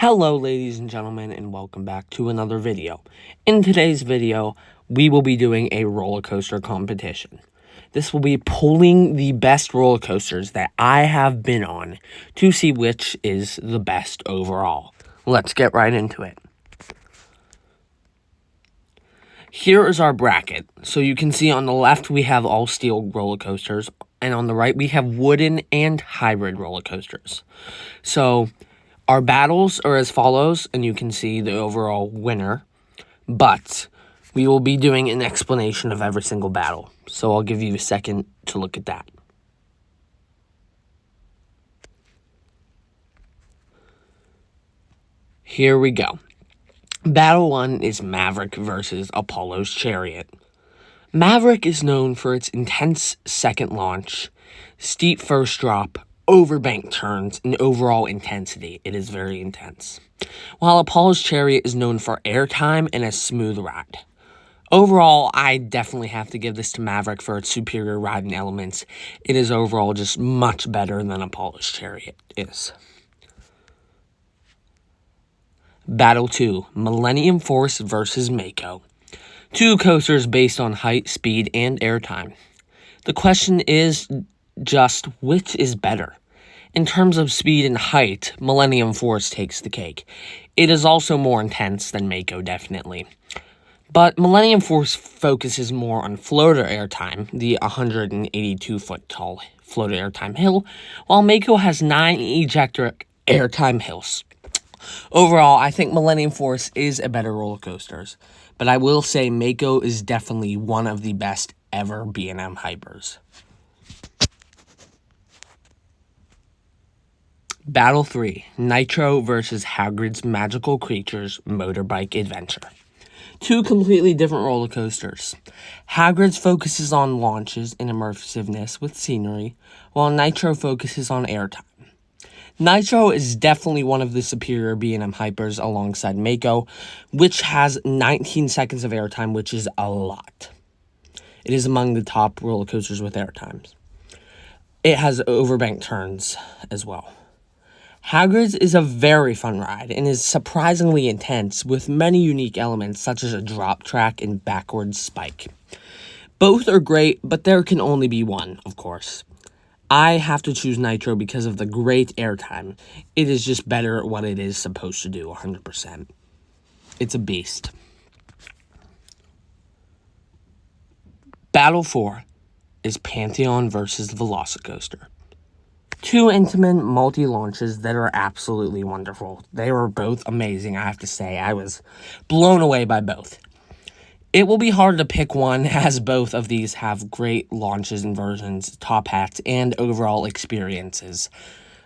Hello ladies and gentlemen, and welcome back to another video. In today's video, we will be doing a roller coaster competition. This will be pulling the best roller coasters that I have been on to see which is the best overall. Let's get right into it. Here is our bracket. So you can see on the left we have all steel roller coasters, and on the right we have wooden and hybrid roller coasters. So our battles are as follows, and you can see the overall winner, but we will be doing an explanation of every single battle, so I'll give you a second to look at that. Here we go. Battle 1 is Maverick versus Apollo's Chariot. Maverick is known for its intense second launch, steep first drop, overbank turns, and overall intensity. It is very intense. While Apollo's Chariot is known for airtime and a smooth ride. Overall, I definitely have to give this to Maverick for its superior riding elements. It is overall just much better than Apollo's Chariot is. Battle 2, Millennium Force versus Mako. Two coasters based on height, speed, and airtime. The question is just which is better. In terms of speed and height, Millennium Force takes the cake. It is also more intense than Mako, definitely. But Millennium Force focuses more on floater airtime, the 182-foot tall floater airtime hill, while Mako has 9 ejector airtime hills. Overall, I think Millennium Force is a better roller coaster, but I will say Mako is definitely one of the best ever B&M hypers. Battle 3, Nitro versus Hagrid's Magical Creatures Motorbike Adventure. Two completely different roller coasters. Hagrid's focuses on launches and immersiveness with scenery, while Nitro focuses on airtime. Nitro is definitely one of the superior B&M hypers alongside Mako, which has 19 seconds of airtime, which is a lot. It is among the top roller coasters with airtimes. It has overbank turns as well. Hagrid's is a very fun ride and is surprisingly intense with many unique elements such as a drop track and backwards spike. Both are great, but there can only be one, of course. I have to choose Nitro because of the great airtime. It is just better at what it is supposed to do, 100%. It's a beast. Battle 4 is Pantheon versus Velocicoaster. Two intimate multi-launches that are absolutely wonderful. They were both amazing, I have to say. I was blown away by both. It will be hard to pick one, as both of these have great launches and versions, top hats, and overall experiences.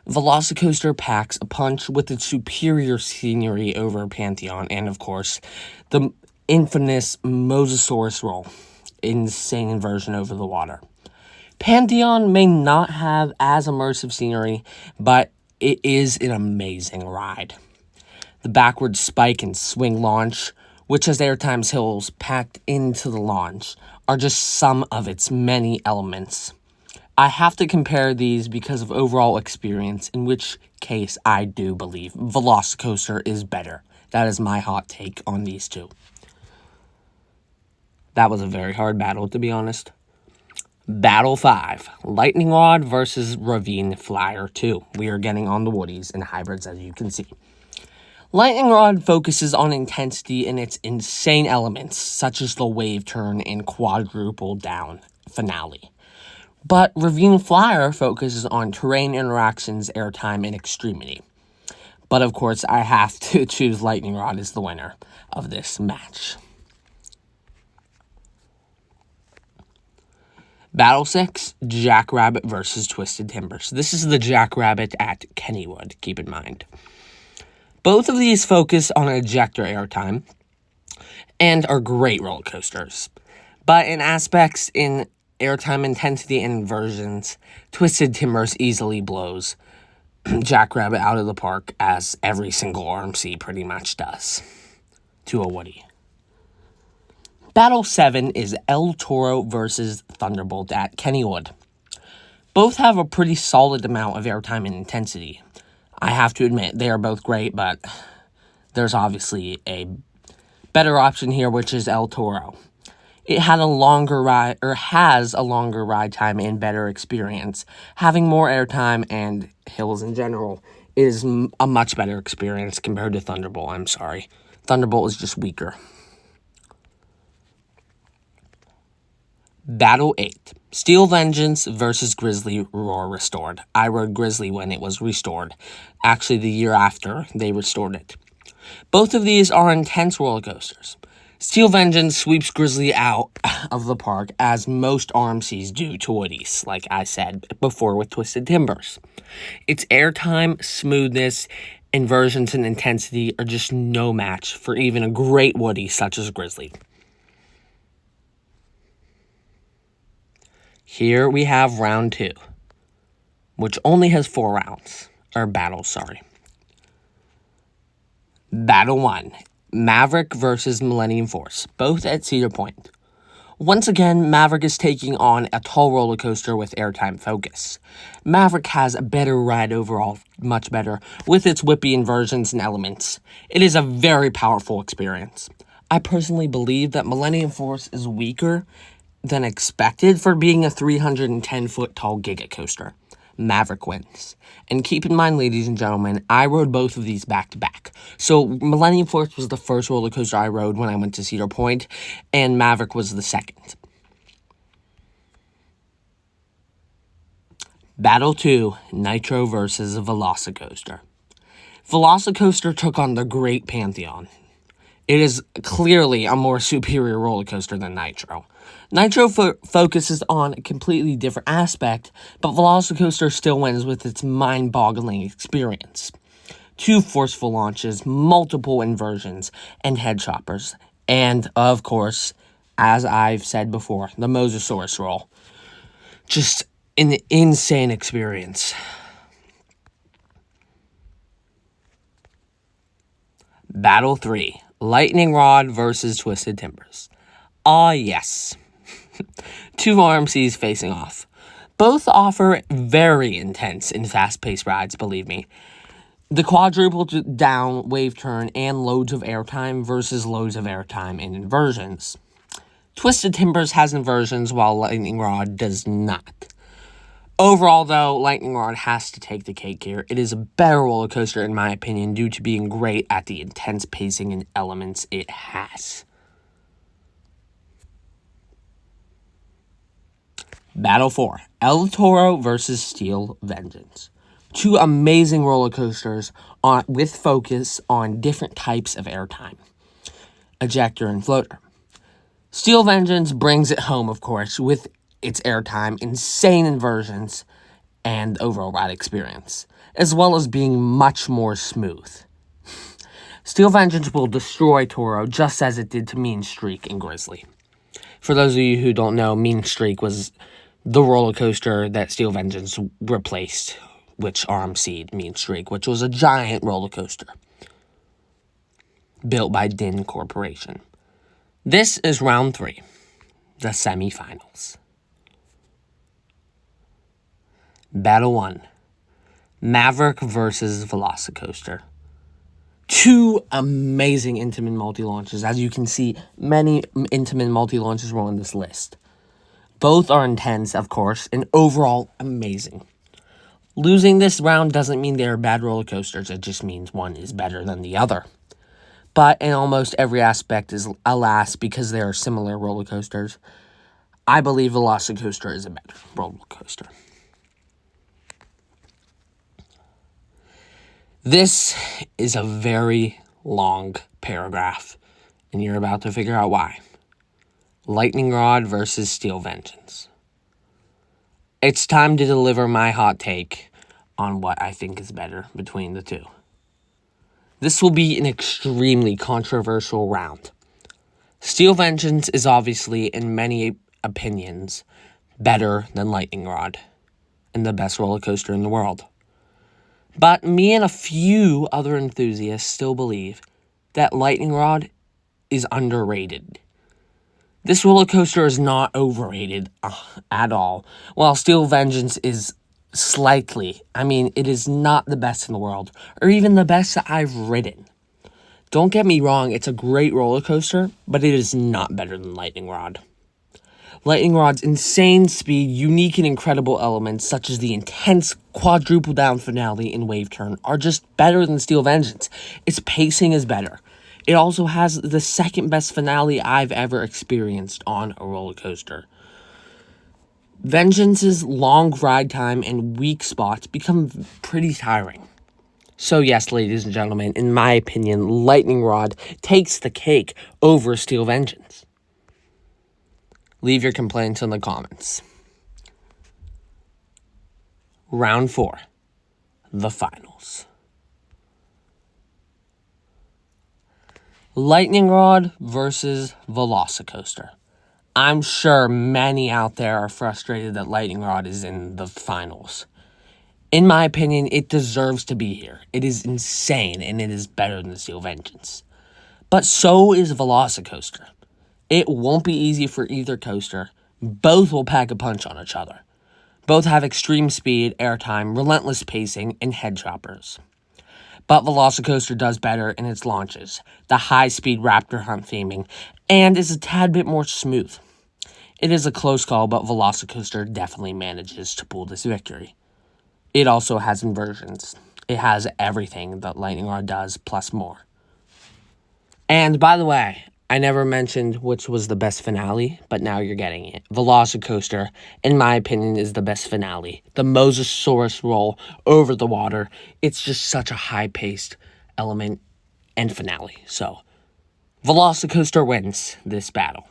Velocicoaster packs a punch with its superior scenery over Pantheon, and of course, the infamous Mosasaurus roll. Insane inversion over the water. Pantheon may not have as immersive scenery, but it is an amazing ride. The backward spike and swing launch, which has airtime's hills packed into the launch, are just some of its many elements. I have to compare these because of overall experience, in which case I do believe Velocicoaster is better. That is my hot take on these two. That was a very hard battle, to be honest. Battle 5, Lightning Rod versus Ravine Flyer 2. We are getting on the woodies and hybrids, as you can see. Lightning Rod focuses on intensity in its insane elements, such as the wave turn and quadruple down finale. But Ravine Flyer focuses on terrain interactions, airtime, and extremity. But of course, I have to choose Lightning Rod as the winner of this match. Battle 6, Jackrabbit versus Twisted Timbers. This is the Jackrabbit at Kennywood, keep in mind. Both of these focus on ejector airtime and are great roller coasters. But in aspects in airtime intensity and inversions, Twisted Timbers easily blows Jackrabbit out of the park, as every single RMC pretty much does to a woody. Battle 7 is El Toro versus Thunderbolt at Kennywood. Both have a pretty solid amount of airtime and intensity. I have to admit, they are both great, but there's obviously a better option here, which is El Toro. It had a longer ride, or has a longer ride time and better experience. Having more airtime and hills in general is a much better experience compared to Thunderbolt. I'm sorry. Thunderbolt is just weaker. Battle 8. Steel Vengeance versus Grizzly Roar Restored. I rode Grizzly when it was restored. Actually, the year after they restored it. Both of these are intense roller coasters. Steel Vengeance sweeps Grizzly out of the park, as most RMCs do to Woodies, like I said before with Twisted Timbers. Its airtime, smoothness, inversions, and intensity are just no match for even a great Woody such as Grizzly. Here we have round 2, which only has 4 rounds, or battles, sorry. Battle 1, Maverick versus Millennium Force, both at Cedar Point. Once again, Maverick is taking on a tall roller coaster with airtime focus. Maverick has a better ride overall, much better, with its whippy inversions and elements. It is a very powerful experience. I personally believe that Millennium Force is weaker than expected for being a 310-foot tall giga coaster. Maverick wins. And keep in mind, ladies and gentlemen, I rode both of these back to back. So Millennium Force was the first roller coaster I rode when I went to Cedar Point, and Maverick was the second. Battle 2, Nitro versus Velocicoaster. Velocicoaster took on the Great Pantheon. It is clearly a more superior roller coaster than Nitro. Nitro focuses on a completely different aspect, but Velocicoaster still wins with its mind-boggling experience. 2 forceful launches, multiple inversions, and head choppers. And, of course, as I've said before, the Mosasaurus roll. Just an insane experience. Battle 3, Lightning Rod versus Twisted Timbers. Ah, yes. 2 RMCs facing off. Both offer very intense and fast-paced rides, believe me. The quadruple down, wave turn, and loads of airtime versus loads of airtime and inversions. Twisted Timbers has inversions, while Lightning Rod does not. Overall, though, Lightning Rod has to take the cake here. It is a better roller coaster, in my opinion, due to being great at the intense pacing and elements it has. Battle 4, El Toro versus Steel Vengeance. 2 amazing roller coasters with focus on different types of airtime, ejector and floater. Steel Vengeance brings it home, of course, with its airtime, insane inversions, and overall ride experience, as well as being much more smooth. Steel Vengeance will destroy Toro just as it did to Mean Streak and Grizzly. For those of you who don't know, Mean Streak was the roller coaster that Steel Vengeance replaced, which RMC'd Mean Streak, which was a giant roller coaster built by Din Corporation. This is round 3, the semifinals. Battle 1, Maverick versus Velocicoaster. 2 amazing Intamin multi-launches. As you can see, many Intamin multi-launches were on this list. Both are intense, of course, and overall amazing. Losing this round doesn't mean they are bad roller coasters, it just means one is better than the other. But in almost every aspect, alas, because they are similar roller coasters, I believe Velocicoaster is a better roller coaster. This is a very long paragraph, and you're about to figure out why. Lightning Rod versus Steel Vengeance. It's time to deliver my hot take on what I think is better between the 2. This will be an extremely controversial round. Steel Vengeance is obviously, in many opinions, better than Lightning Rod, and the best roller coaster in the world. But me and a few other enthusiasts still believe that Lightning Rod is underrated. This roller coaster is not overrated at all, while Steel Vengeance is slightly. I mean, it is not the best in the world, or even the best that I've ridden. Don't get me wrong, it's a great roller coaster, but it is not better than Lightning Rod. Lightning Rod's insane speed, unique and incredible elements such as the intense quadruple down finale and wave turn are just better than Steel Vengeance. Its pacing is better. It also has the second best finale I've ever experienced on a roller coaster. Vengeance's long ride time and weak spots become pretty tiring. So yes, ladies and gentlemen, in my opinion, Lightning Rod takes the cake over Steel Vengeance. Leave your complaints in the comments. Round 4. The finals. Lightning Rod versus Velocicoaster. I'm sure many out there are frustrated that Lightning Rod is in the finals. In my opinion, it deserves to be here. It is insane, and it is better than Steel Vengeance. But so is Velocicoaster. It won't be easy for either coaster. Both will pack a punch on each other. Both have extreme speed, airtime, relentless pacing, and head choppers. But Velocicoaster does better in its launches, the high-speed raptor hunt theming, and is a tad bit more smooth. It is a close call, but Velocicoaster definitely manages to pull this victory. It also has inversions. It has everything that Lightning Rod does, plus more. And by the way, I never mentioned which was the best finale, but now you're getting it. Velocicoaster, in my opinion, is the best finale. The Mosasaurus roll over the water. It's just such a high-paced element and finale. So, Velocicoaster wins this battle.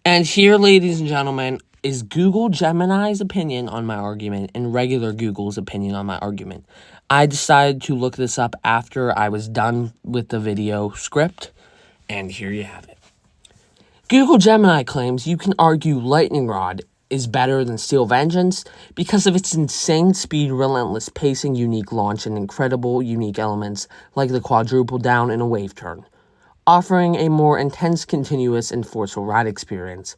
And here, ladies and gentlemen, is Google Gemini's opinion on my argument and regular Google's opinion on my argument. I decided to look this up after I was done with the video script, and here you have it. Google Gemini claims you can argue Lightning Rod is better than Steel Vengeance because of its insane speed, relentless pacing, unique launch, and incredible unique elements like the quadruple down and a wave turn, offering a more intense, continuous, and forceful ride experience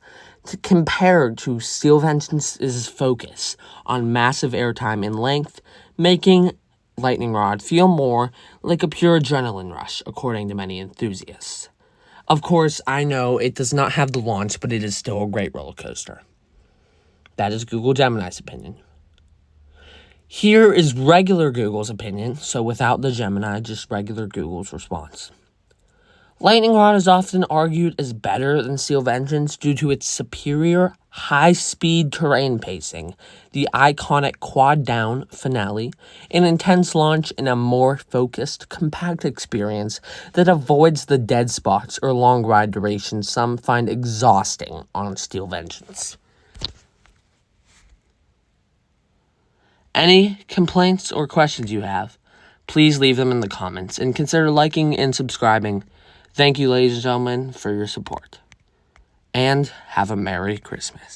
compared to Steel Vengeance's focus on massive airtime and length, making Lightning Rod feel more like a pure adrenaline rush, according to many enthusiasts. Of course, I know it does not have the launch, but it is still a great roller coaster. That is Google Gemini's opinion. Here is regular Google's opinion, so without the Gemini, just regular Google's response. Lightning Rod is often argued as better than Steel Vengeance due to its superior high-speed terrain pacing, the iconic quad-down finale, an intense launch, and a more focused, compact experience that avoids the dead spots or long ride durations some find exhausting on Steel Vengeance. Any complaints or questions you have, please leave them in the comments and consider liking and subscribing. Thank you, ladies and gentlemen, for your support. And have a Merry Christmas.